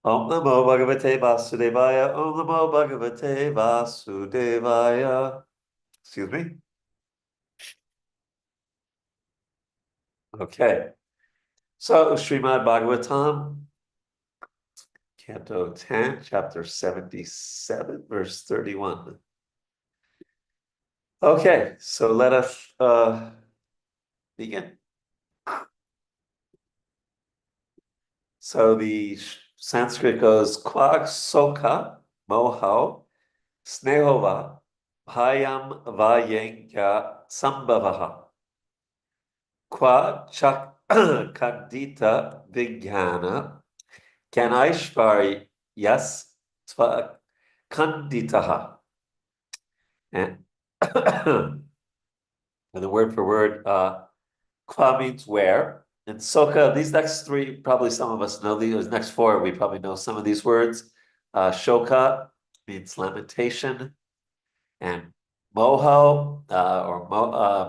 Om Namo Bhagavate Vasudevaya. Om Namo Bhagavate Vasudevaya. Excuse me. Okay. So Srimad Bhagavatam, Canto 10, Chapter 77, verse 31. Okay, so let us begin. So the Sanskrit goes Kvag Soka Moho Snehova Bhayam Vayenka Sambhavaha Kwa Chak Kandita Vijnana Kanaishvaryas Tva Kanditaha. And and the word for word, Kwa means where. And Soka, these next three, probably some of us know these next four, we probably know some of these words. Shoka means lamentation, and Moho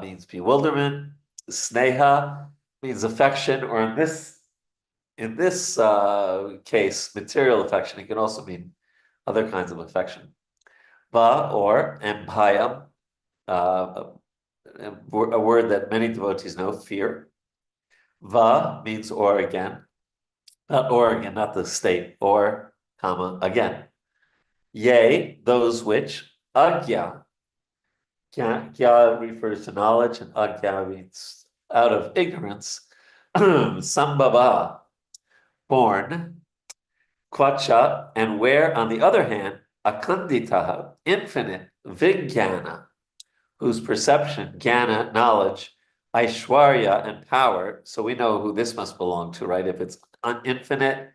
means bewilderment. Sneha means affection, or in this case, material affection. It can also mean other kinds of affection. Va or and bhayam, a word that many devotees know, fear. Va means or again, not the state, or, comma, again. Yea, those which, agya, gya refers to knowledge, and agya means out of ignorance, sambhava, born, kwacha, and where, on the other hand, akanditaha, infinite, vijnana, whose perception, jnana, knowledge, Aishwarya, and power. So we know who this must belong to, right? If it's infinite,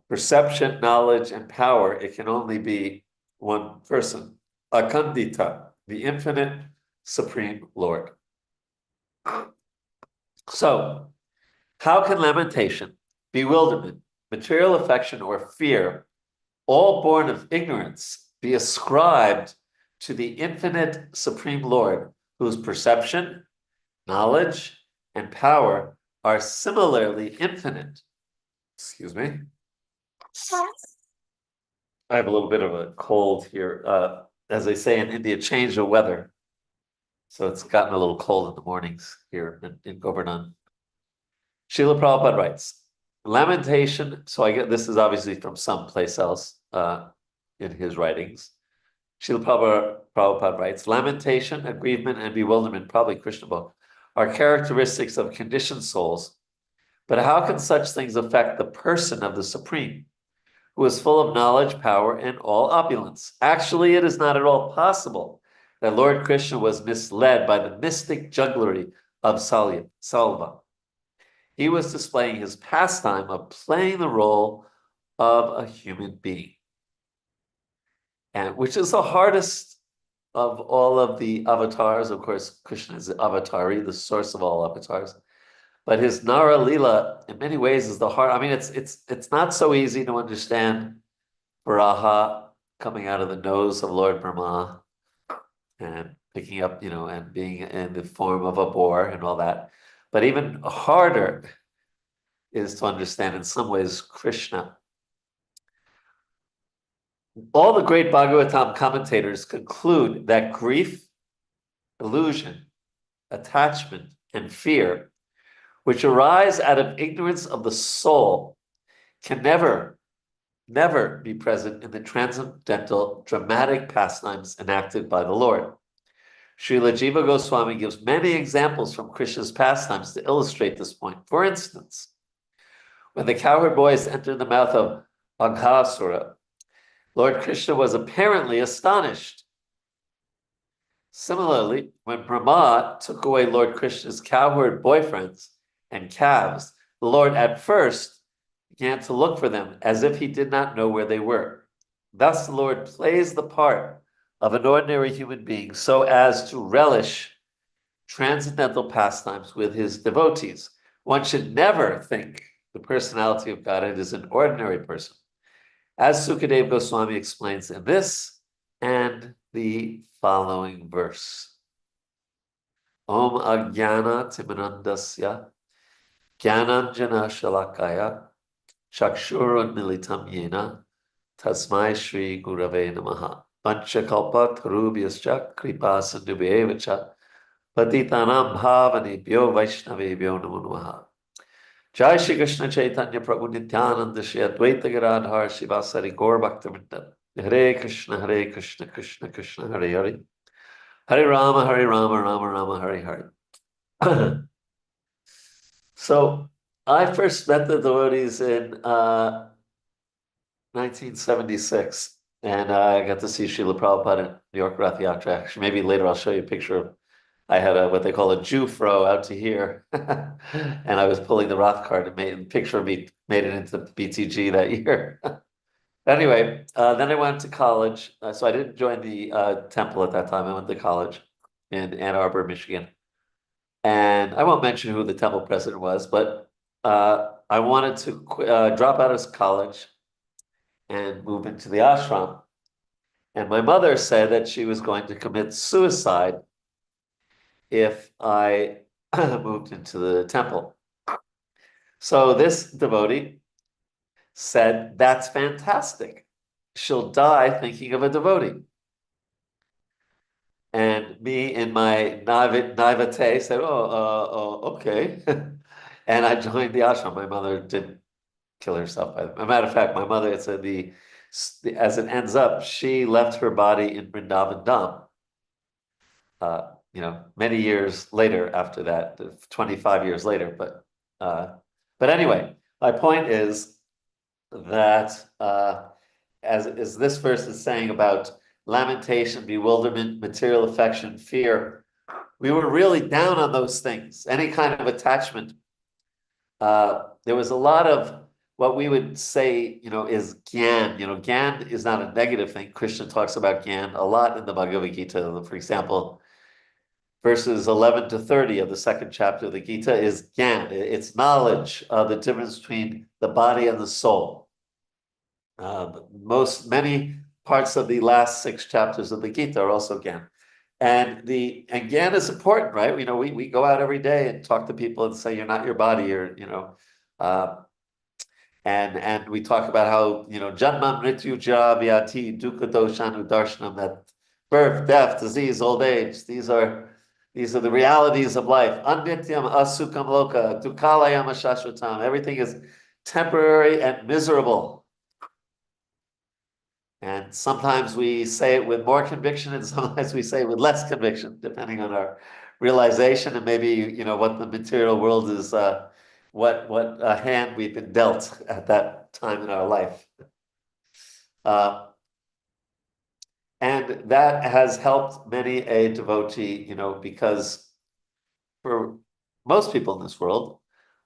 perception, knowledge, and power, it can only be one person. Akandita, the infinite supreme Lord. So, how can lamentation, bewilderment, material affection, or fear, all born of ignorance, be ascribed to the infinite supreme Lord, whose perception, knowledge, and power are similarly infinite? Excuse me. I have a little bit of a cold here. As they say in India, change of weather. So it's gotten a little cold in the mornings here in Govardhan. Srila Prabhupada writes, lamentation, so I get this is obviously from someplace else in his writings. Srila Prabhupada writes, lamentation, aggrievement, and bewilderment, probably Krishna book, are characteristics of conditioned souls. But how can such things affect the person of the Supreme, who is full of knowledge, power, and all opulence? Actually, it is not at all possible that Lord Krishna was misled by the mystic jugglery of Salva. He was displaying his pastime of playing the role of a human being, and which is the hardest of all of the avatars. Of course, Krishna is the avatari, the source of all avatars. But his Nara Lila, in many ways, is the hard. I mean, it's not so easy to understand Varaha coming out of the nose of Lord Brahma and picking up, and being in the form of a boar and all that. But even harder is to understand, in some ways, Krishna. All the great Bhagavatam commentators conclude that grief, illusion, attachment, and fear, which arise out of ignorance of the soul, can never be present in the transcendental dramatic pastimes enacted by the Lord. Srila Jiva Goswami gives many examples from Krishna's pastimes to illustrate this point. For instance, when the cowherd boys entered the mouth of Aghasura, Lord Krishna was apparently astonished. Similarly, when Brahma took away Lord Krishna's cowherd boyfriends and calves, the Lord at first began to look for them as if he did not know where they were. Thus, the Lord plays the part of an ordinary human being so as to relish transcendental pastimes with his devotees. One should never think the personality of Godhead is an ordinary person, as Sukadeva Goswami explains in this and the following verse. Om Ajnana Timanandasya Jnananjana Shalakaya Chakshurun militam yena tasmai Shri Gurave Namaha. Panchakalpa tarubhyascha kripa sindhubhyevacha patitanam bhavanebhyo vaishnavebhyo namo namaha. Jai Shri Krishna Chaitanya Prabhu Nityananda Shri Advaita Gadadhar Shivasari Gaur Bhaktivinoda Hare Krishna Krishna Krishna Hare Hare Hare Rama Rama Rama Hare Hare. So I first met the devotees in 1976, and I got to see Srila Prabhupada in New York Rath Yatra. Actually, maybe later I'll show you a picture of. I had what they call a Jufro out to here, and I was pulling the Roth cart and made a picture of me made it into BTG that year. Anyway, then I went to college. So I didn't join the temple at that time. I went to college in Ann Arbor, Michigan. And I won't mention who the temple president was, but I wanted to drop out of college and move into the ashram. And my mother said that she was going to commit suicide if I moved into the temple. So this devotee said, that's fantastic. She'll die thinking of a devotee. And me in my naivete said, okay. And I joined the ashram. My mother didn't kill herself. As a matter of fact, my mother, as it ends up, she left her body in Vrindavan Dham. Many years later after that, 25 years later. But anyway, my point is that as this verse is saying about lamentation, bewilderment, material affection, fear, we were really down on those things. Any kind of attachment. There was a lot of what we would say, is gyan. Gyan is not a negative thing. Krishna talks about gyan a lot in the Bhagavad Gita. For example, verses 11 to 30 of the second chapter of the Gita is gyan. It's knowledge of the difference between the body and the soul. Many parts of the last 6 chapters of the Gita are also gyan. And gyan is important, right? We go out every day and talk to people and say, you're not your body, and we talk about how, janma mrityu jara vyati dukkha doshanu darshanam, that birth, death, disease, old age, these are the realities of life. Anityam asukam loka dukkalayam ashashvatam. Everything is temporary and miserable. And sometimes we say it with more conviction, and sometimes we say it with less conviction, depending on our realization and maybe what the material world is, what hand we've been dealt at that time in our life. And that has helped many a devotee, because for most people in this world,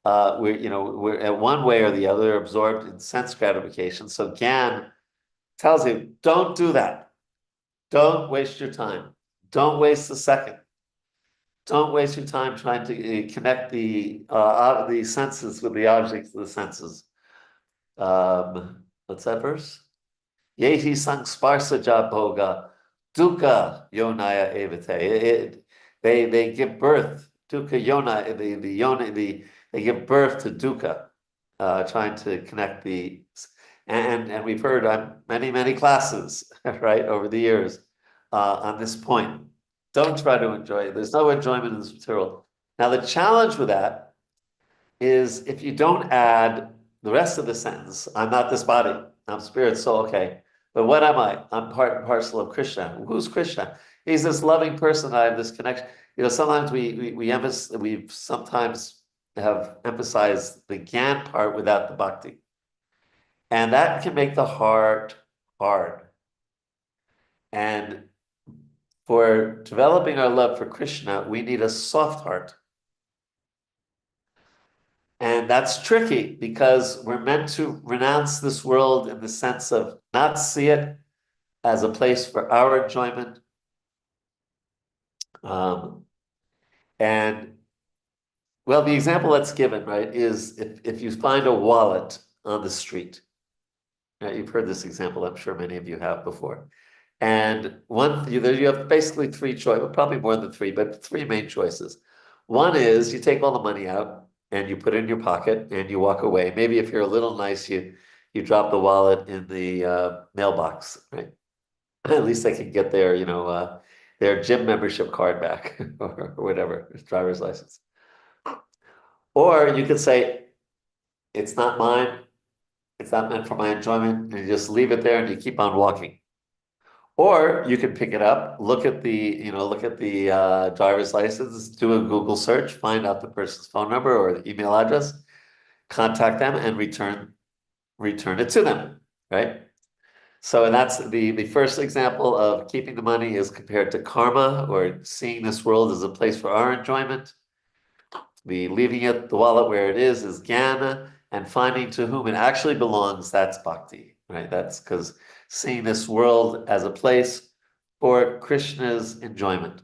we're at one way or the other absorbed in sense gratification. So Gyan tells you, don't do that. Don't waste your time. Don't waste a second. Don't waste your time trying to connect the senses with the objects of the senses. What's that verse? Yehi sangsparsa bhoga dukkha yonaya evate. They give birth, dukkha yona, they give birth to dukkha, trying to connect the. And we've heard on many classes, right, over the years, on this point. Don't try to enjoy it. There's no enjoyment in this material. Now, the challenge with that is if you don't add the rest of the sentence, I'm not this body, I'm spirit, soul, okay. But what am I? I'm part and parcel of Krishna. Who's Krishna? He's this loving person. I have this connection. Sometimes we sometimes have emphasized the Gyan part without the bhakti. And that can make the heart hard. And for developing our love for Krishna, we need a soft heart. And that's tricky because we're meant to renounce this world in the sense of not see it as a place for our enjoyment. And well, the example that's given, right, is if you find a wallet on the street. Right, you've heard this example, I'm sure many of you have before. And you have basically 3 choices, probably more than 3, but 3 main choices. One is you take all the money out and you put it in your pocket and you walk away. Maybe if you're a little nice, you drop the wallet in the mailbox, right? At least they can get their gym membership card back or whatever, driver's license. Or you could say, it's not mine, it's not meant for my enjoyment, and you just leave it there and you keep on walking. Or you can pick it up, look at the driver's license, do a Google search, find out the person's phone number or the email address, contact them and return it to them, right? So and that's the first example of keeping the money is compared to karma or seeing this world as a place for our enjoyment. The leaving the wallet where it is jnana, and finding to whom it actually belongs, that's bhakti, right? That's because seeing this world as a place for Krishna's enjoyment.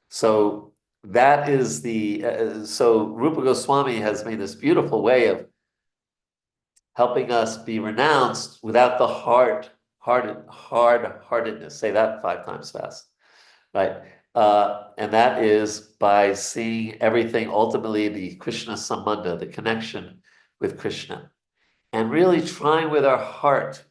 So that is so Rupa Goswami has made this beautiful way of helping us be renounced without the hard-heartedness. Say that 5 times fast, right? And that is by seeing everything, ultimately the Krishna Sambandha, the connection with Krishna, and really trying with our heart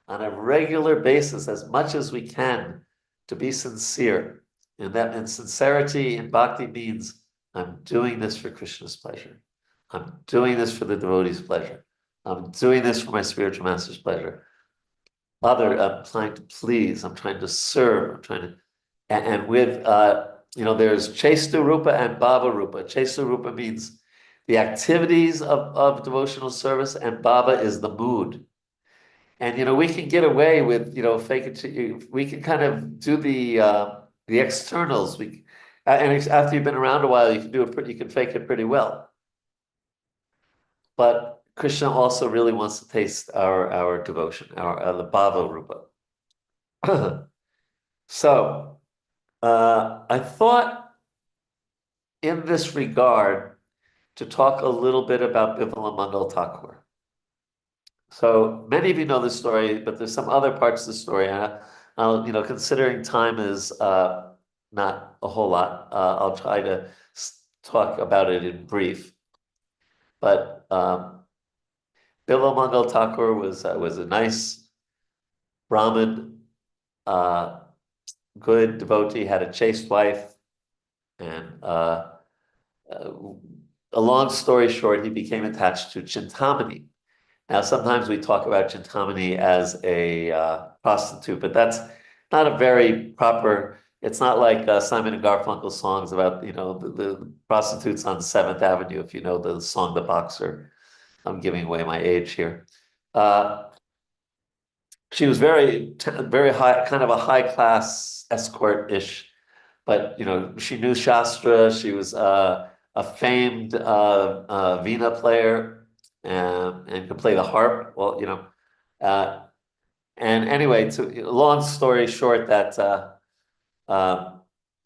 on a regular basis, as much as we can, to be sincere. And sincerity in bhakti means I'm doing this for Krishna's pleasure. I'm doing this for the devotee's pleasure. I'm doing this for my spiritual master's pleasure. I'm trying to please, I'm trying to serve, I'm trying to, and with, there's Chesta Rupa and Bhava Rupa. Chesta Rupa means the activities of devotional service, and Bhava is the mood. And, we can get away with, fake it, we can kind of do the externals. And after you've been around a while, you can fake it pretty well. But Krishna also really wants to taste our devotion, the Bhava Rupa. So, I thought in this regard to talk a little bit about Bimala Mangal Thakur. So many of you know this story, but there's some other parts of the story. And considering time is not a whole lot, I'll try to talk about it in brief. But Bimala Mangal Thakur was a nice Brahmin, good devotee, had a chaste wife, and a long story short, he became attached to Chintamani. Now, sometimes we talk about Chintamani as a prostitute, but that's not a very proper. It's not like Simon and Garfunkel's songs about the prostitutes on 7th Avenue. If you know the song "The Boxer," I'm giving away my age here. She was very high, kind of a high class escort-ish, but she knew Shastra. She was a famed Veena player and could play the harp. Well, and anyway, long story short, that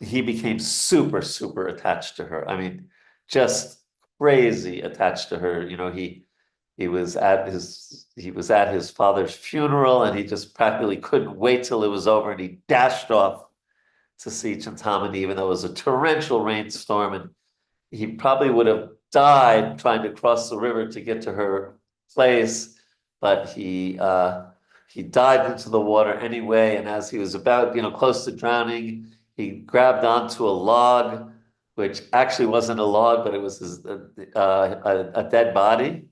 he became super, super attached to her. I mean, just crazy attached to her. He was at his father's funeral, and he just practically couldn't wait till it was over, and he dashed off to see Chintamani, even though it was a torrential rainstorm, and he probably would have died trying to cross the river to get to her place, but he dived into the water anyway. And as he was about close to drowning, he grabbed onto a log, which actually wasn't a log, but it was a dead body,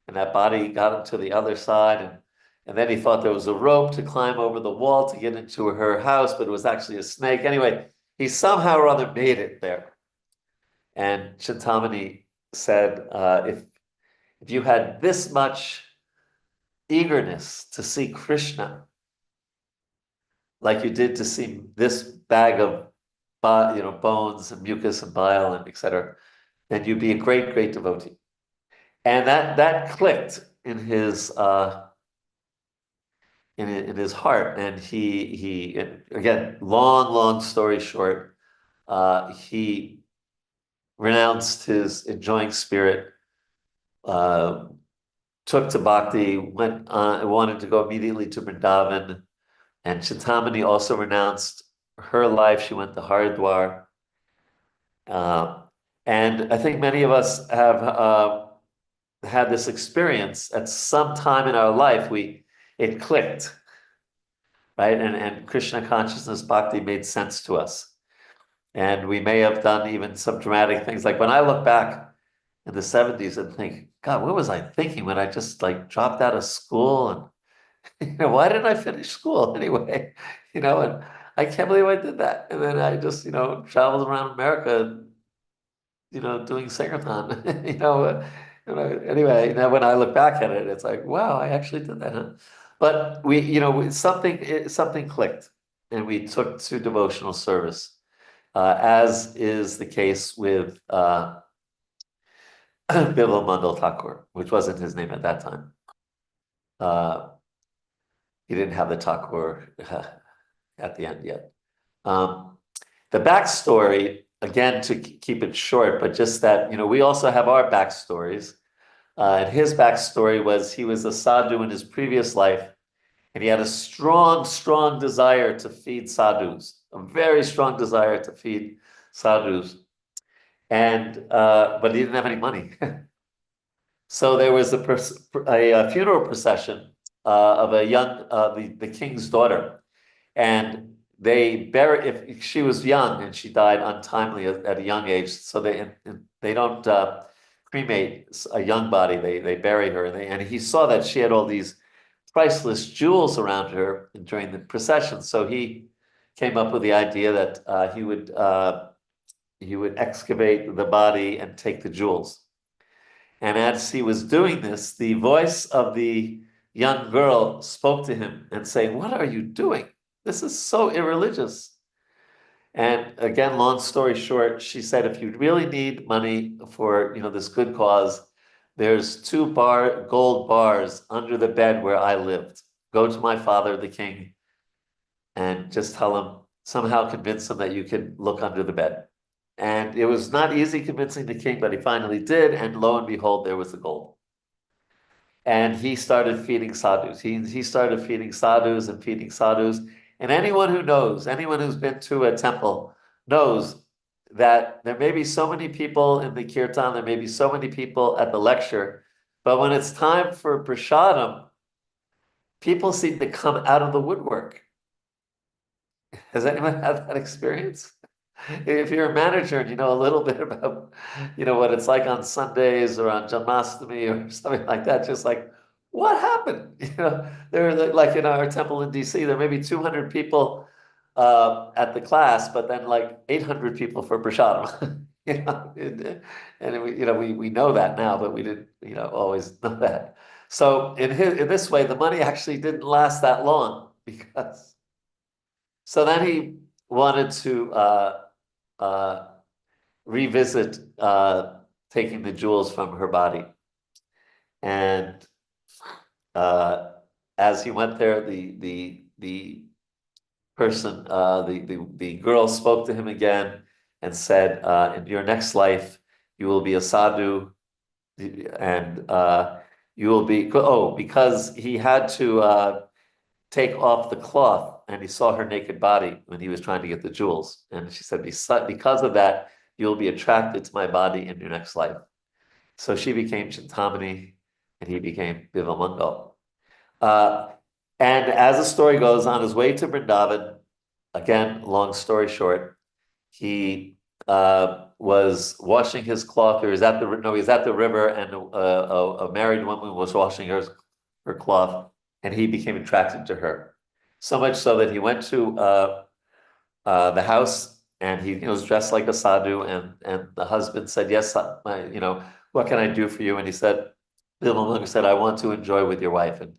and that body got him to the other side. And then he thought there was a rope to climb over the wall to get into her house, but it was actually a snake. Anyway, he somehow or other made it there. And Chintamani said, if you had this much eagerness to see Krishna, like you did to see this bag of bones and mucus and bile and etc., then you'd be a great, great devotee. And that clicked in his in his heart. And he again, long story short, he renounced his enjoying spirit, took to bhakti, wanted to go immediately to Vrindavan. And Chintamani also renounced her life. She went to Haridwar. And I think many of us have had this experience at some time in our life. It clicked, right? And Krishna consciousness bhakti made sense to us. And we may have done even some dramatic things. Like when I look back in the 70s and think, God, what was I thinking when I just like dropped out of school and why didn't I finish school anyway? And I can't believe I did that. And then I just, traveled around America, doing Sankirtan, anyway, now when I look back at it, it's like, wow, I actually did that, huh? But something clicked and we took to devotional service, as is the case with Bimal Mandal Thakur, which wasn't his name at that time. Uh, he didn't have the Thakur at the end yet. Um, the backstory, again, to keep it short, but just that, we also have our backstories. And his backstory was he was a sadhu in his previous life, and he had a strong, strong desire to feed sadhus, a very strong desire to feed sadhus. And but he didn't have any money. So there was a funeral procession of a young the king's daughter, and they bury if she was young and she died untimely at a young age, so they don't cremate a young body. They bury her, and he saw that she had all these priceless jewels around her during the procession. So he came up with the idea that he would excavate the body and take the jewels. And as he was doing this, the voice of the young girl spoke to him and saying, "What are you doing? This is so irreligious." And again, long story short, she said, "If you really need money for, this good cause, there's two gold bars under the bed where I lived. Go to my father, the king, and just tell him, somehow convince him that you can look under the bed." And it was not easy convincing the king, but he finally did. And lo and behold, there was the gold. And he started feeding sadhus. He started feeding sadhus and feeding sadhus. And anyone who knows, anyone who's been to a temple knows that there may be so many people in the kirtan, there may be so many people at the lecture, but when it's time for prasadam, people seem to come out of the woodwork. Has anyone had that experience? If you're a manager and you know a little bit about, what it's like on Sundays or on Janmashtami or something like that, just like, what happened? There are like in our temple in DC, there may be 200 people at the class, but then like 800 people for prasadam. We know that now, but we didn't, always know that. So in this way, the money actually didn't last that long because. So then he wanted to uh, revisit taking the jewels from her body. And as he went there, the person, the girl spoke to him again and said, "In your next life, you will be a sadhu, and you will be." Oh, because he had to take off the cloth, and he saw her naked body when he was trying to get the jewels. And she said, "Because of that, you'll be attracted to my body in your next life." So she became Chintamani, and he became Vivamangal. Uh, and as the story goes, on his way to Vrindavan, again, long story short, he was washing his cloth. He was at the river, and a married woman was washing her cloth, and he became attracted to her. So much so that he went to the house, and he was dressed like a sadhu, and the husband said, "Yes, what can I do for you?" And he said, the woman said, "I want to enjoy with your wife." And he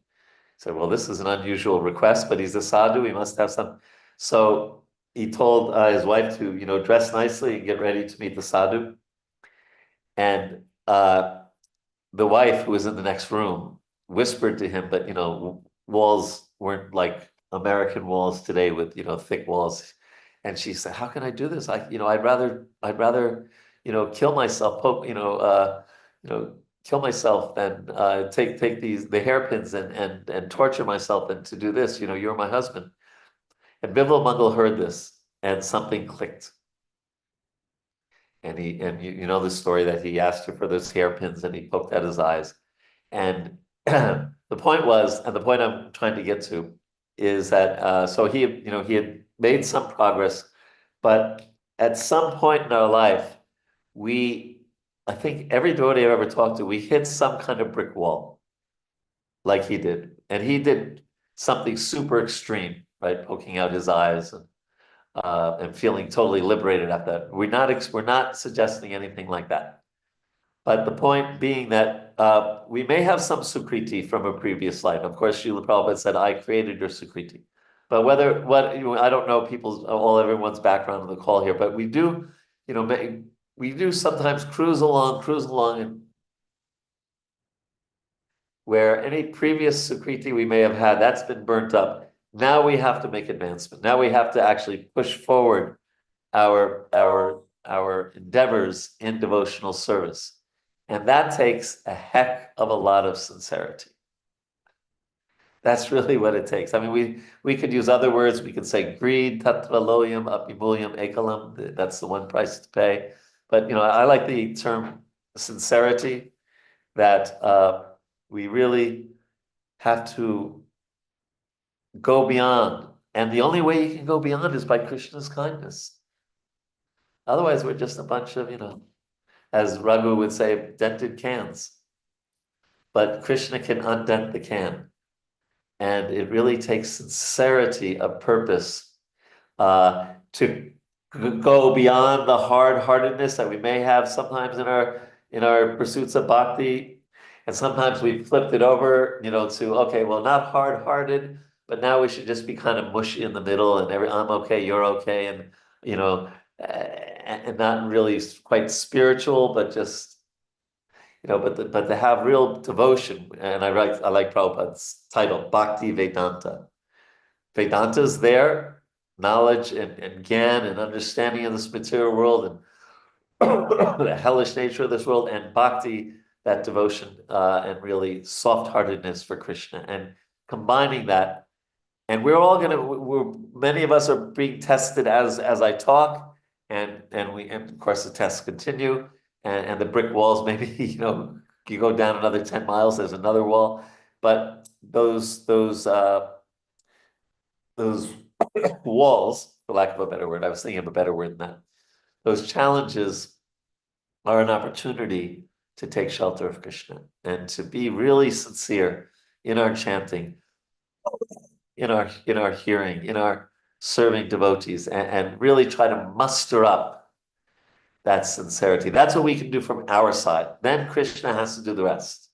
said, "Well, this is an unusual request, but he's a sadhu, he must have some." So he told his wife to, dress nicely and get ready to meet the sadhu. And the wife, who was in the next room, whispered to him, but walls weren't like American walls today with thick walls. And she said, "How can I do this? I'd rather kill myself, kill myself than take the hairpins and torture myself than to do this. You're my husband." And Bimla Mangal heard this, and something clicked. And you know the story that he asked her for those hairpins and he poked at his eyes. And the point was, and the point I'm trying to get to is that so he had made some progress, but at some point in our life, we, I think every devotee I've ever talked to, we hit some kind of brick wall, like he did, and he did something super extreme, right? Poking out his eyes and feeling totally liberated after that. We're not suggesting anything like that. But the point being that we may have some Sukriti from a previous life. Of course, Srila Prabhupada said, I created your Sukriti. But I don't know everyone's background on the call here, but we do sometimes cruise along, and where any previous Sukriti we may have had, that's been burnt up. Now we have to make advancement. Now we have to actually push forward our endeavors in devotional service. And that takes a heck of a lot of sincerity. That's really what it takes. I mean, we could use other words. We could say greed, tattva loyam, apimulyam, ekalam. That's the one price to pay. But I like the term sincerity, that we really have to go beyond. And the only way you can go beyond is by Krishna's kindness. Otherwise, we're just a bunch of, as Raghu would say, dented cans. But Krishna can undent the can. And it really takes sincerity of purpose to go beyond the hard-heartedness that we may have sometimes in our pursuits of bhakti. And sometimes we've flipped it over, to, okay, well, not hard-hearted, but now we should just be kind of mushy in the middle and I'm okay, you're okay. And, and not really quite spiritual, but just, but to have real devotion. And I like Prabhupada's title, Bhakti Vedanta. Vedanta's there, knowledge and gyan and understanding of this material world and the hellish nature of this world, and bhakti, that devotion and really soft-heartedness for Krishna, and combining that. And many of us are being tested as I talk, and of course the tests continue, and the brick walls, maybe, you go down another 10 miles, there's another wall. But those walls, for lack of a better word, I was thinking of a better word than that. Those challenges are an opportunity to take shelter of Krishna and to be really sincere in our chanting, in our hearing, in our serving devotees, and really try to muster up that sincerity. That's what we can do from our side. Then Krishna has to do the rest.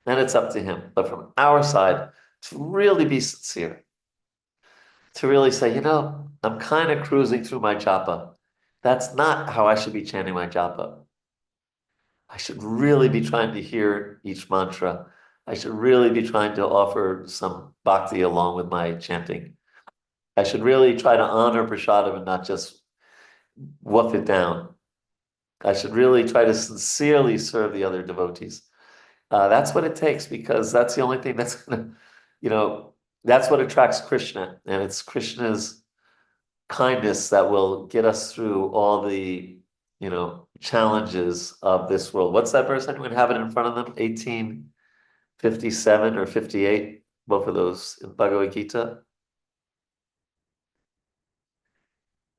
Then it's up to him. But from our side, to really be sincere, to really say, I'm kind of cruising through my japa. That's not how I should be chanting my japa. I should really be trying to hear each mantra. I should really be trying to offer some bhakti along with my chanting. I should really try to honor prasadam and not just woof it down. I should really try to sincerely serve the other devotees. That's what it takes, because that's the only thing that's gonna, that's what attracts Krishna, and it's Krishna's kindness that will get us through all the, challenges of this world. What's that verse? Anyone have it in front of them? 1857 or 58, both of those in Bhagavad Gita.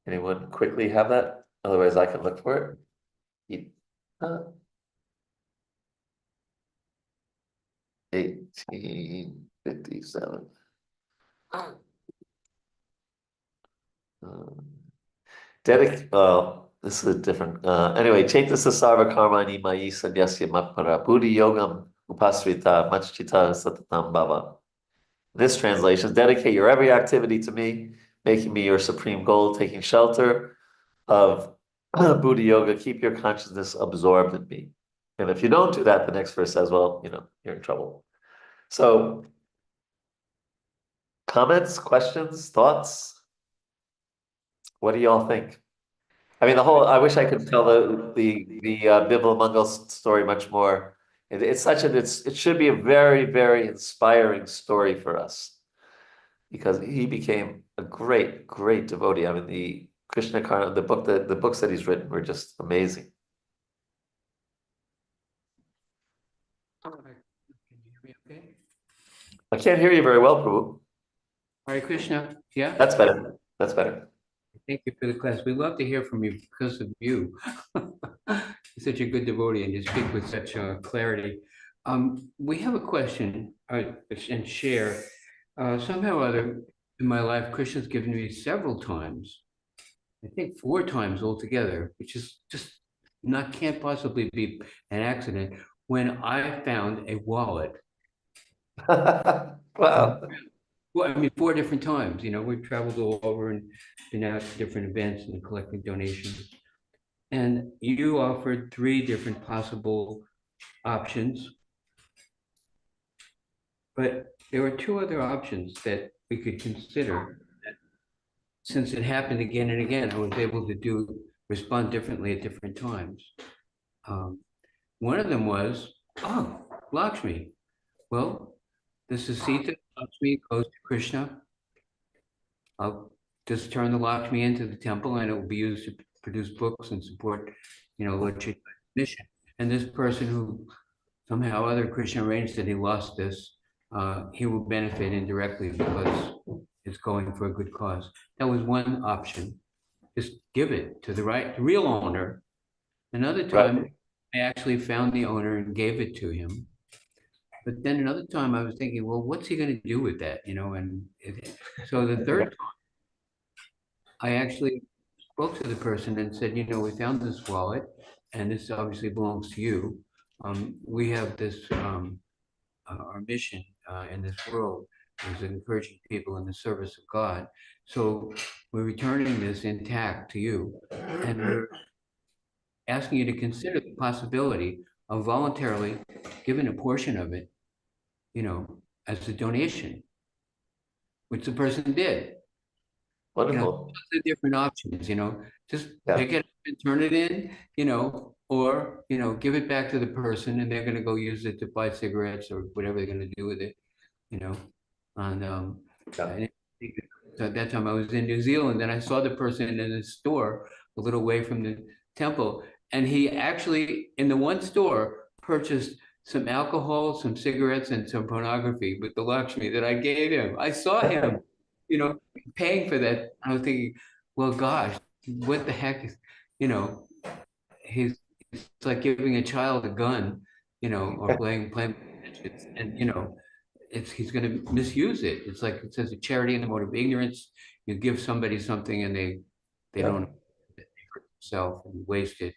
Anyone quickly have that? Otherwise, I can look for it. 1857. This is a different, anyway, Chaitasa Sarva Karmani Mayi Sanyasya Mapara Buddhi Yogam Upasrita Machchita Satatam Bhava. This translation is: dedicate your every activity to me, making me your supreme goal, taking shelter of Buddha Yoga, keep your consciousness absorbed in me. And if you don't do that, the next verse says, well, you're in trouble. So, comments, questions, thoughts? What do y'all think? I mean, I wish I could tell the Bimala Mangal story much more. It should be a very, very inspiring story for us, because he became a great, great devotee. I mean, Krishna Karna, the books that he's written were just amazing. All right. Can you hear me okay? I can't hear you very well, Prabhu. Hare Krishna. Yeah. That's better. That's better. Thank you for the class. We love to hear from you because of you. You're such a good devotee and you speak with such clarity. We have a question and share. Somehow or other in my life, Krishna's given me several times, I think 4 times altogether, which is just can't possibly be an accident, when I found a wallet. Wow. Well, I mean, 4 different times, we've traveled all over and been out to different events and collecting donations. And you offered 3 different possible options. But there were 2 other options that we could consider. Since it happened again and again, I was able to respond differently at different times. One of them was, oh, Lakshmi. Well, this is Sita. Lakshmi goes to Krishna. I'll just turn the Lakshmi into the temple and it will be used to produce books and support, Lord Chaitanya's mission. And this person who somehow other Krishna arranged that he lost this, he will benefit indirectly because it's going for a good cause. That was one option. Just give it to the real owner. Another time, Right. I actually found the owner and gave it to him. But then another time I was thinking, well, what's he going to do with that? So the third time, I actually spoke to the person and said, we found this wallet and this obviously belongs to you. We have this, our mission in this world is encouraging people in the service of God. So we're returning this intact to you. And we're asking you to consider the possibility of voluntarily giving a portion of it, as a donation, which the person did. Wonderful. The different options, just Yeah. pick it up and turn it in, or, give it back to the person and they're gonna go use it to buy cigarettes or whatever they're gonna do with it, and, Yeah. and so at that time I was in New Zealand and I saw the person in the store a little way from the temple. And he actually, in the one store, purchased some alcohol, some cigarettes, and some pornography with the Lakshmi that I gave him. I saw him, paying for that. I was thinking, well, gosh, what the heck is, you know, he's it's like giving a child a gun, or playing, and he's going to misuse it. It's like it says, a charity in the mode of ignorance. You give somebody something and they Yeah. don't hurt themselves and waste it,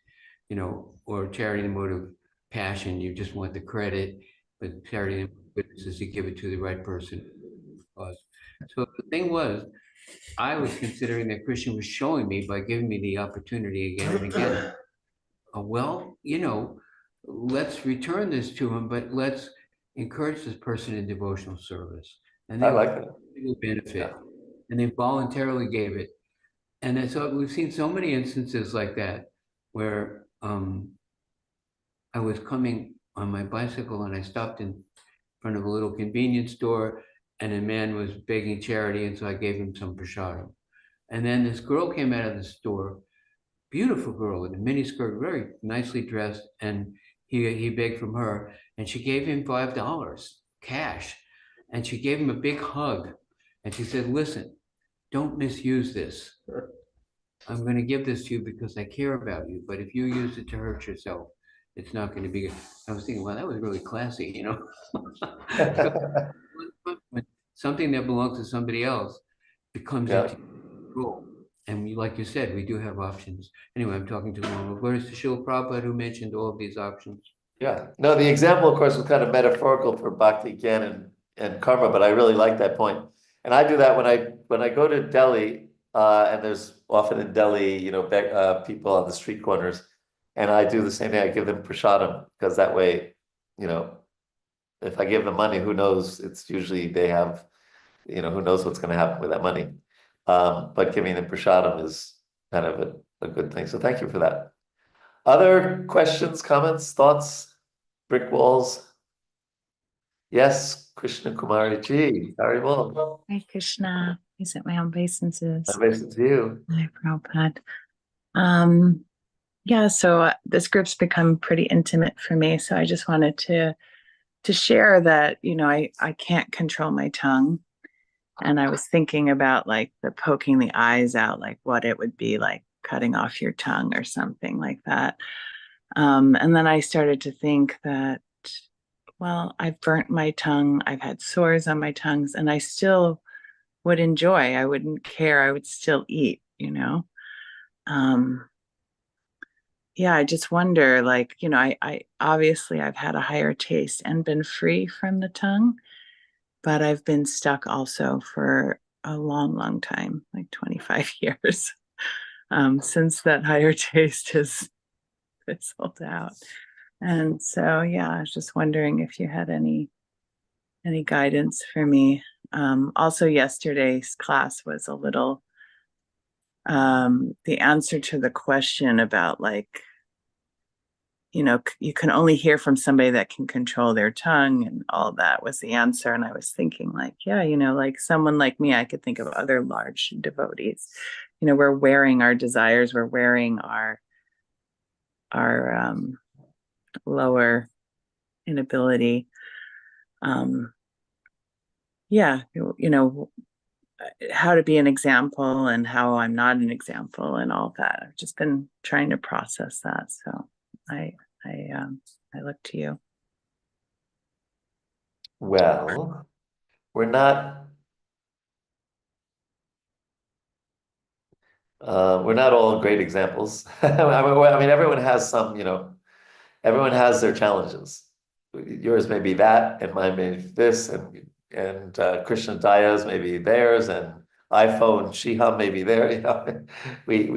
or charity in the mode of passion. You just want the credit, but charity in the mode of goodness is to give it to the right person. So the thing was, I was considering that Christian was showing me by giving me the opportunity again and again. Well, let's return this to him, but let's encourage this person in devotional service. And I they like that. will benefit. Yeah. And they voluntarily gave it. And then, so we've seen so many instances like that where I was coming on my bicycle and I stopped in front of a little convenience store and a man was begging charity. And so I gave him some prasadam. And then this girl came out of the store, beautiful girl in a mini skirt, very nicely dressed. And he begged from her and she gave him $5 cash. And she gave him a big hug. And she said, listen, don't misuse this. I'm going to give this to you because I care about you. But if you use it to hurt yourself, it's not going to be good. I was thinking, well, that was really classy, So when something that belongs to somebody else becomes Yeah. into control. And like you said, we do have options. Anyway, I'm talking to one. Where's the Srila Prabhupada who mentioned all of these options? Yeah. No, the example, of course, was kind of metaphorical for bhakti, gyan, and karma, but I really like that point. And I do that when I go to Delhi, and there's often in Delhi, people on the street corners, and I do the same thing. I give them prasadam because that way, if I give them money, who knows? It's usually they have, who knows what's going to happen with that money. But giving them prasadam is kind of a good thing. So thank you for that. Other questions, comments, thoughts, brick walls? Yes, Krishna Kumari ji, Haribol. Hare Krishna. I set my obeisances. I miss it to you. Hi, Prabhupada. Yeah, so this group's become pretty intimate for me. So I just wanted to share that, I can't control my tongue. And I was thinking about like the poking the eyes out, like what it would be like cutting off your tongue or something like that. And then I started to think that, well, I've burnt my tongue, I've had sores on my tongues, and I still would enjoy. I wouldn't care. I would still eat. Um, yeah, I just wonder, like, I obviously I've had a higher taste and been free from the tongue, but I've been stuck also for a long, long time, like 25 years, since that higher taste has fizzled out. And so, yeah, I was just wondering if you had any guidance for me. Also, yesterday's class was a little the answer to the question about like, you can only hear from somebody that can control their tongue, and all that was the answer. And I was thinking like, yeah, like someone like me, I could think of other large devotees. We're wearing our desires, we're wearing our lower inability. Yeah, how to be an example and how I'm not an example and all that. I've just been trying to process that. So I I look to you. Well, we're not we're not all great examples. I mean, everyone has some, everyone has their challenges. Yours may be that, and mine may be this, and Krishna Daya's may be theirs, and iPhone Shiham may be there. We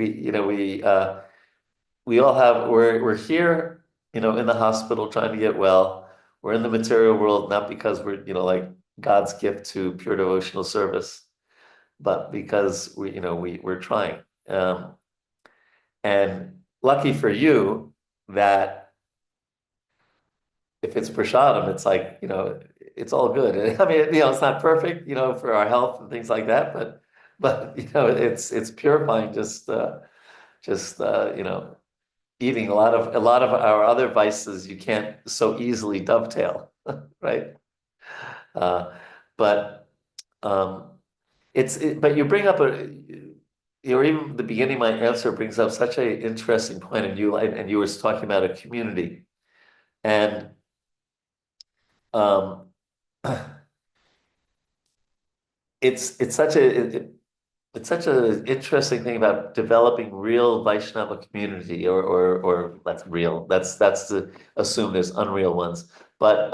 all have. We're here, in the hospital trying to get well. We're in the material world not because we're, like God's gift to pure devotional service, but because we're trying. And lucky for you that if it's prashadam, it's like, it's all good. I mean, it's not perfect, for our health and things like that, but it's purifying just eating a lot of our other vices you can't so easily dovetail, right? Uh, but um, but you bring up or even the beginning of my answer brings up such an interesting point, and you were talking about a community, and um, it's such it's such an interesting thing about developing real Vaishnava community, or that's real. That's to assume there's unreal ones, but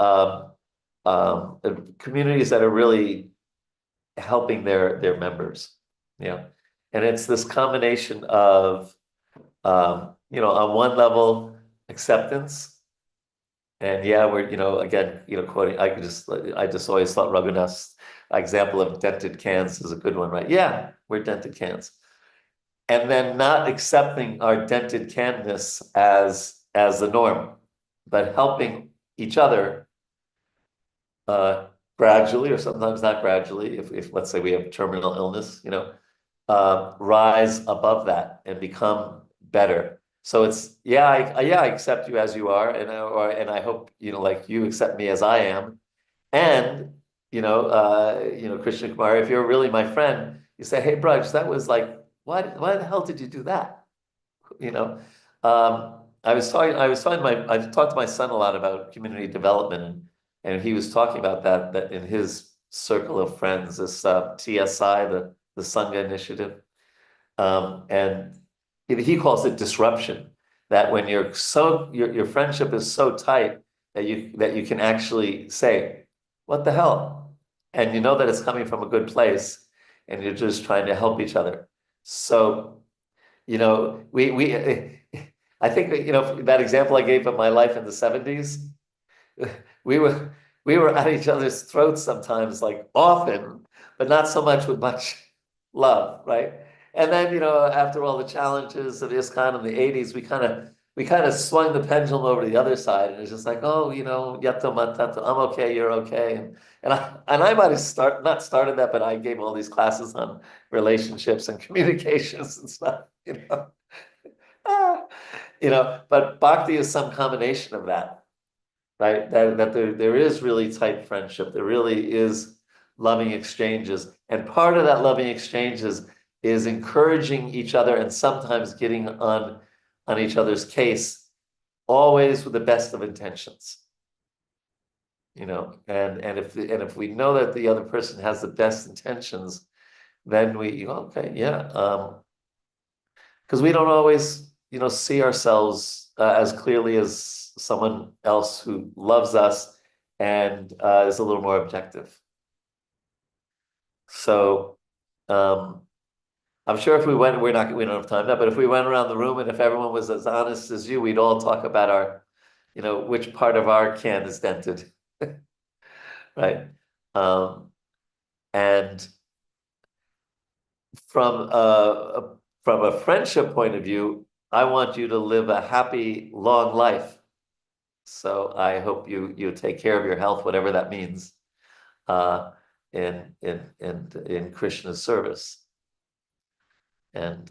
communities that are really helping their members. Yeah. And it's this combination of on one level, acceptance. And yeah, we're, again, quoting, I just always thought Raghunath's example of dented cans is a good one, right? Yeah, we're dented cans. And then not accepting our dented canness as the norm, but helping each other gradually, or sometimes not gradually, if let's say we have terminal illness, rise above that and become better. So it's I accept you as you are, and I hope like you accept me as I am, and Krishna Kumar, if you're really my friend, you say, hey Braj, that was like, why the hell did you do that? You know, I've talked to my son a lot about community development, and he was talking about that in his circle of friends, this TSI, the Sangha initiative. And he calls it disruption, that when your friendship is so tight that you can actually say, what the hell? And you know that it's coming from a good place, and you're just trying to help each other. So, we I think that example I gave of my life in the 70s, we were at each other's throats sometimes, like often, but not so much with much love, right? And then, after all the challenges of ISKCON in the 80s, we kind of we kind of swung the pendulum over to the other side, and it's just like, oh, yato matato, I'm okay, you're okay, and I might have not started that, but I gave all these classes on relationships and communications and stuff, Ah, but bhakti is some combination of that, right? That there is really tight friendship, there really is loving exchanges, and part of that loving exchanges is encouraging each other and sometimes getting on each other's case, always with the best of intentions. And if we know that the other person has the best intentions, then okay, yeah, because we don't always, see ourselves as clearly as someone else who loves us and is a little more objective. So, I'm sure if we don't have time now, but if we went around the room and if everyone was as honest as you, we'd all talk about which part of our can is dented, right? And from a friendship point of view, I want you to live a happy, long life. So I hope you take care of your health, whatever that means, in Krishna's service. And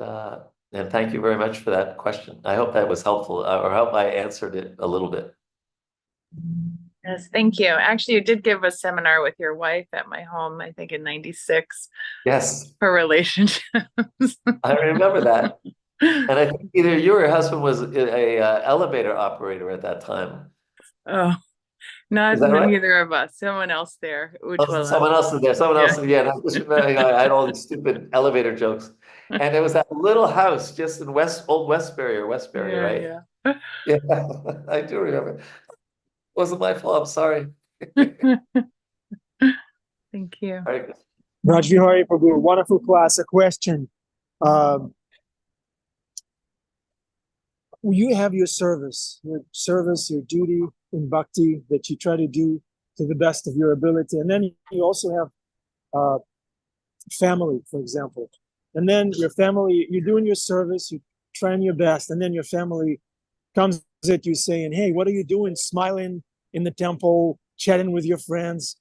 thank you very much for that question. I hope that was helpful, or hope I answered it a little bit. Yes, thank you. Actually, you did give a seminar with your wife at my home, I think in 96, Yes, for relationships. I remember that. And I think either you or your husband was a elevator operator at that time. Oh, not Is that right? neither of us. Someone else there. Oh, someone else is there. Someone else. Yeah. And I had all these stupid elevator jokes, and it was that little house just in Old Westbury, right? Yeah. Yeah, I do remember. Wasn't my fault. I'm sorry. Thank you. All right. Vraj Vihari Prabhu, wonderful class. A question. You have your service, your duty in bhakti that you try to do to the best of your ability. And then you also have family, for example. And then your family, you're doing your service, you're trying your best, and then your family comes at you saying, hey, what are you doing? Smiling in the temple, chatting with your friends.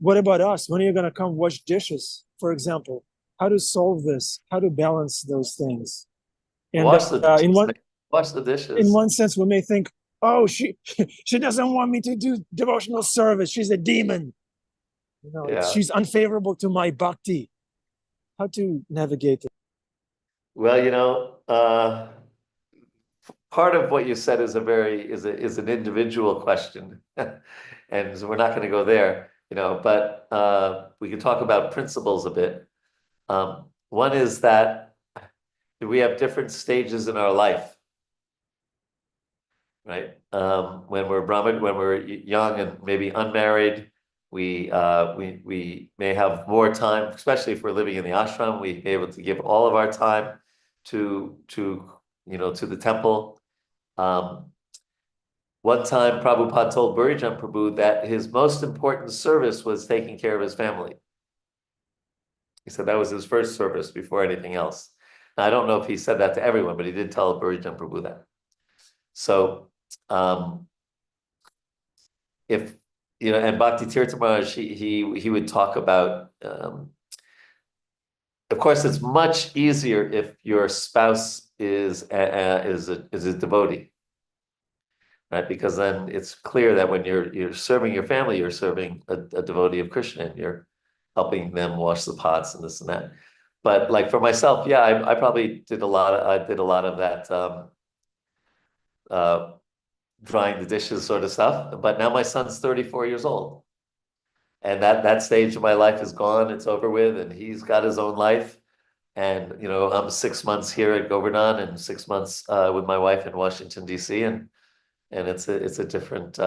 What about us? When are you going to come wash dishes, for example? How to solve this? How to balance those things? And Wash the dishes. Wash the in dishes. one sense, we may think, oh, she doesn't want me to do devotional service. She's a demon. Yeah. She's unfavorable to my bhakti. How to navigate it? Well, part of what you said is an individual question, and so we're not going to go there, but we can talk about principles a bit. One is that we have different stages in our life, right? When we're young and maybe unmarried, we may have more time, especially if we're living in the ashram. We be able to give all of our time to the temple. One time Prabhupada told Burijan Prabhu that his most important service was taking care of his family. He said that was his first service before anything else. Now, I don't know if he said that to everyone, but he did tell Burijan Prabhu that. So, if and Bhakti Tirtha Maharaj, he would talk about. Of course, it's much easier if your spouse is a devotee, right? Because then it's clear that when you're serving your family, you're serving a devotee of Krishna, and you're helping them wash the pots and this and that. But like for myself, yeah, I probably did a lot of that. Drying the dishes sort of stuff. But now my son's 34 years old. And that stage of my life is gone. It's over with, and he's got his own life. And I'm 6 months here at Govardhan and 6 months with my wife in Washington, D.C. And it's a different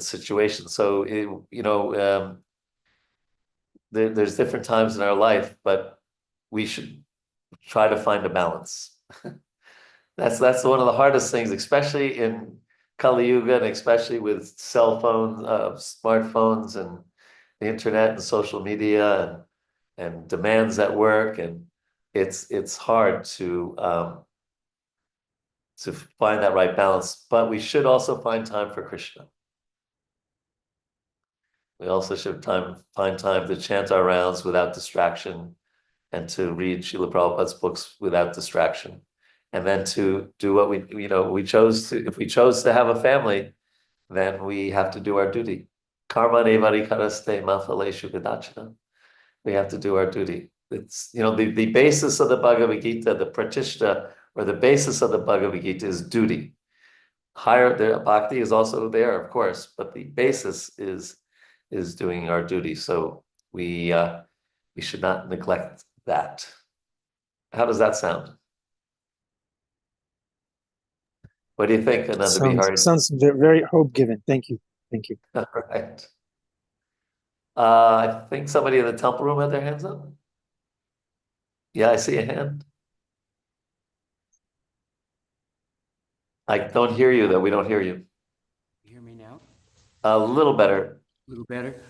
situation. So there's different times in our life, but we should try to find a balance. That's one of the hardest things, especially in Kali Yuga, and especially with cell phones, smartphones, and the internet and social media, and demands at work, and it's hard to to find that right balance, but we should also find time for Krishna. We also should find time to chant our rounds without distraction and to read Srila Prabhupada's books without distraction. And then to do what if we chose to have a family, then we have to do our duty. Karma nevari karaste mafaleshu vidachana. We have to do our duty. It's, the basis of the Bhagavad Gita, the pratishta, or the basis of the Bhagavad Gita is duty. Higher, the bhakti is also there, of course, but the basis is doing our duty. So we should not neglect that. How does that sound? What do you think, Ananda Bihari? Sounds very hope-giving. Thank you. Thank you. All right. I think somebody in the temple room had their hands up. Yeah, I see a hand. I don't hear you, though. We don't hear you. You hear me now? A little better. A little better?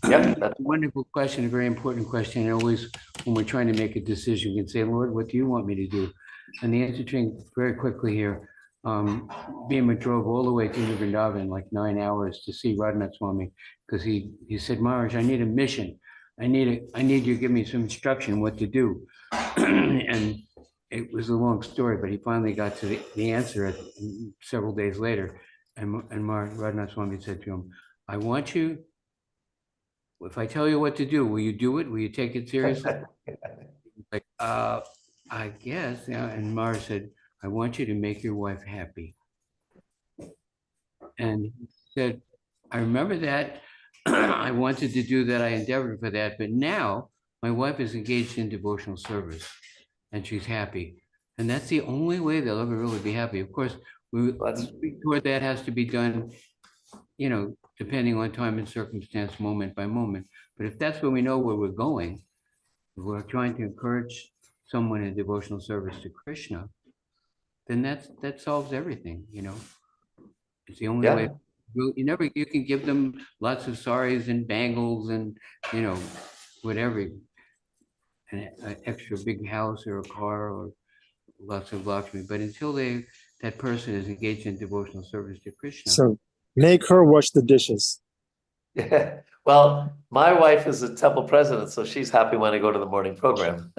Yep. A wonderful question, a very important question. And always, when we're trying to make a decision, we can say, Lord, what do you want me to do? And the answer to very quickly here, Bhima drove all the way to Vrindavan, like 9 hours to see Radhanath Swami, because he said, Maharaj, I need a mission. I need you to give me some instruction what to do. And it was a long story, but he finally got to the answer several days later. And Radhanath Swami said to him, I want you, if I tell you what to do, will you do it? Will you take it seriously? Like, I guess. Yeah. And Maharaj said, I want you to make your wife happy. And he said, I remember that. I wanted to do that. I endeavored for that. But now my wife is engaged in devotional service and she's happy. And that's the only way they'll ever really be happy. Of course, toward that has to be done, depending on time and circumstance, moment by moment. But if that's where we know where we're going, we're trying to encourage someone in devotional service to Krishna, then that solves everything, It's the only way. You can give them lots of saris and bangles and, whatever, an extra big house or a car or lots of Lakshmi. But until that person is engaged in devotional service to Krishna. So make her wash the dishes. Yeah. Well, my wife is a temple president, so she's happy when I go to the morning program.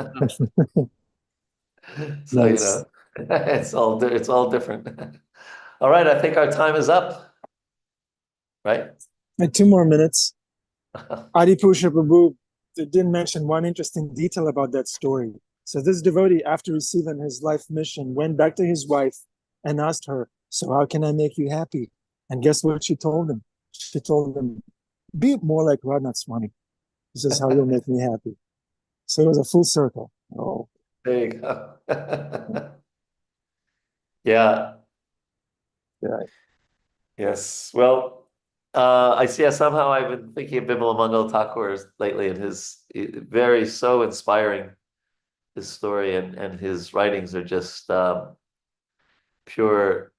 So, Nice. it's all different. All right, I think our time is up. Right? 2 more minutes. Adipusha Prabhu didn't mention one interesting detail about that story. So this devotee, after receiving his life mission, went back to his wife and asked her, so how can I make you happy? And guess what she told him? She told him, be more like Radhanath Swami. This is how you'll make me happy. So it was a full circle. Oh, There you go. Yeah. yeah. Yes. Well, I see. Somehow I've been thinking of Bimala Mangal Thakur lately, and his so inspiring. His story and his writings are just pure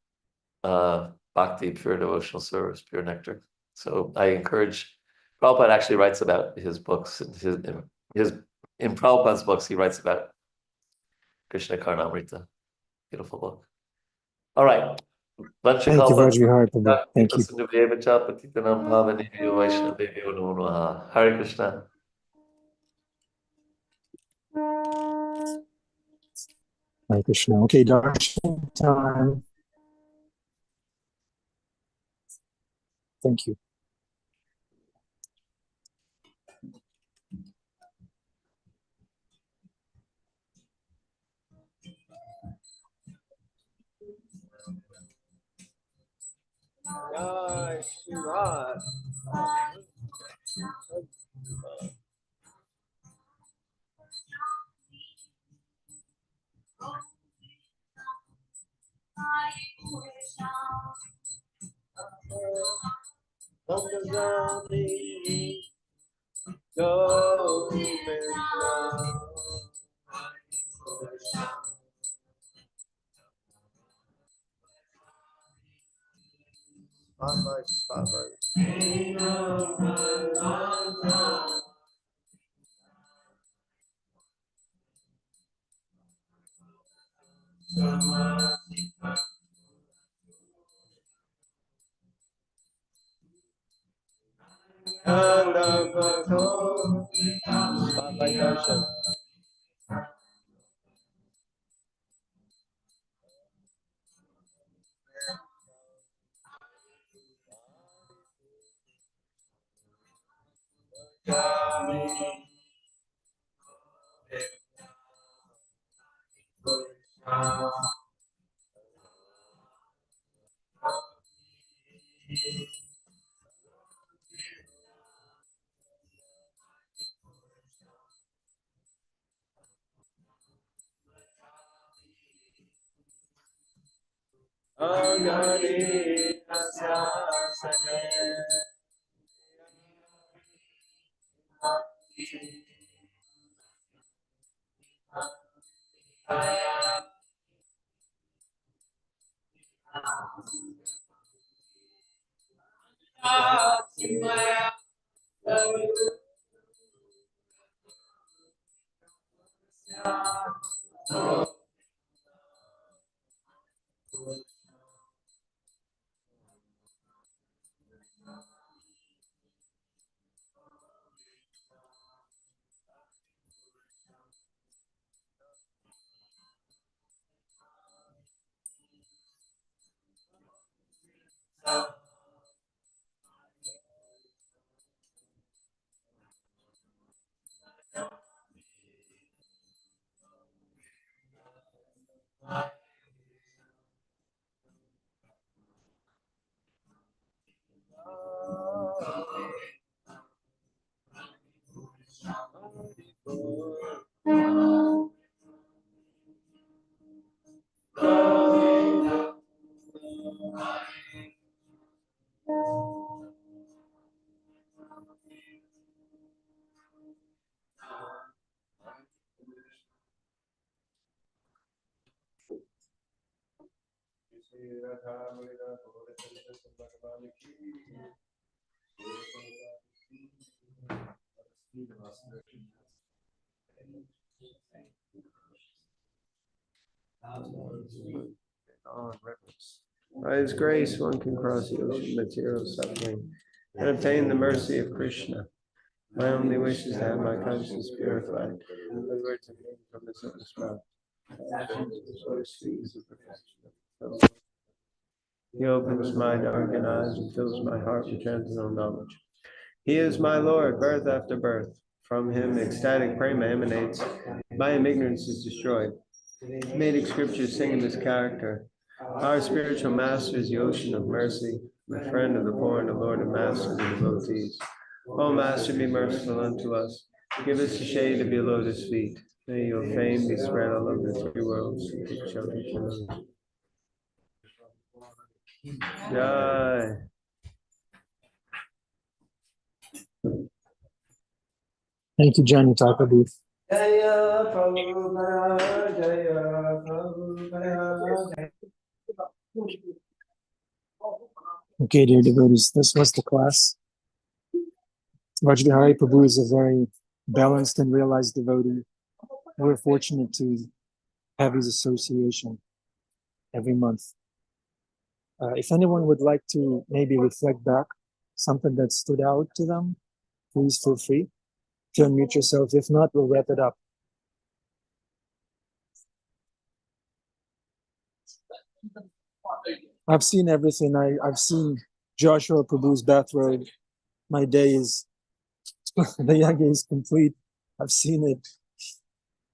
bhakti, pure devotional service, pure nectar. So I encourage. Prabhupada actually writes about his books. In Prabhupada's books, he writes about Krishna Karnamrita. Beautiful book. All right. Thank you, Vraj Vihari Prabhu. Thank you. Hare Krishna. Hare Krishna. Okay, darshan time. Thank you. By His grace, one can cross the ocean of material suffering and obtain the mercy of Krishna. My only wish is to have my conscience purified. The words of him from the lotus mouth. He opens my darkened eyes and fills my heart with transcendental knowledge. He is my Lord, birth after birth. From him ecstatic prema emanates. My ignorance is destroyed. Vedic scriptures sing in this character. Our spiritual master is the ocean of mercy, the friend of the poor and the Lord and master of the devotees. O Master, be merciful unto us. Give us the shade of your lotus feet. May your fame be spread all over the three worlds. Jai. Thank you, Johnny Takabu. Jaya Prabhupada, Jaya Prabhupada. Okay, dear devotees, this was the class. Vraj Vihari Prabhu is a very balanced and realized devotee. We're fortunate to have his association every month. If anyone would like to maybe reflect back something that stood out to them, please feel free to unmute yourself. If not, we'll wrap it up. I've seen everything. I've seen Joshua Prabhu's bathrobe. My day is, the yoga is complete. I've seen it.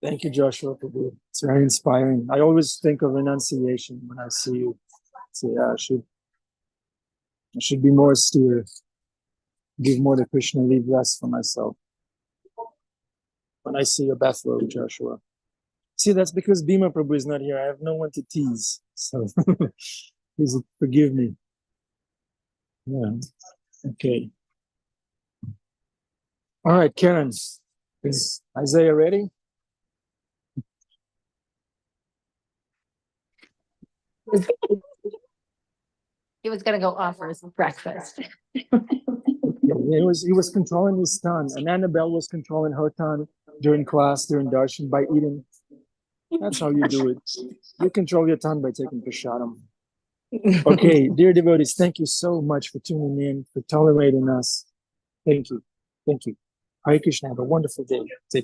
Thank you, Joshua Prabhu. It's very inspiring. I always think of renunciation when I see you. So yeah, I should be more austere, give more to Krishna, leave less for myself. When I see your bathrobe, Joshua. See, that's because Bhima Prabhu is not here. I have no one to tease. So please forgive me. Yeah. Okay. All right, Karen. Is Isaiah ready? He was gonna go offer some breakfast. Yeah, he was controlling his tongue, and Annabelle was controlling her tongue during class, during darshan, by eating. That's how you do it. You control your tongue by taking prasadam. Okay, dear devotees, thank you so much for tuning in, for tolerating us. Thank you. Thank you. Hare Krishna. Have a wonderful day. Take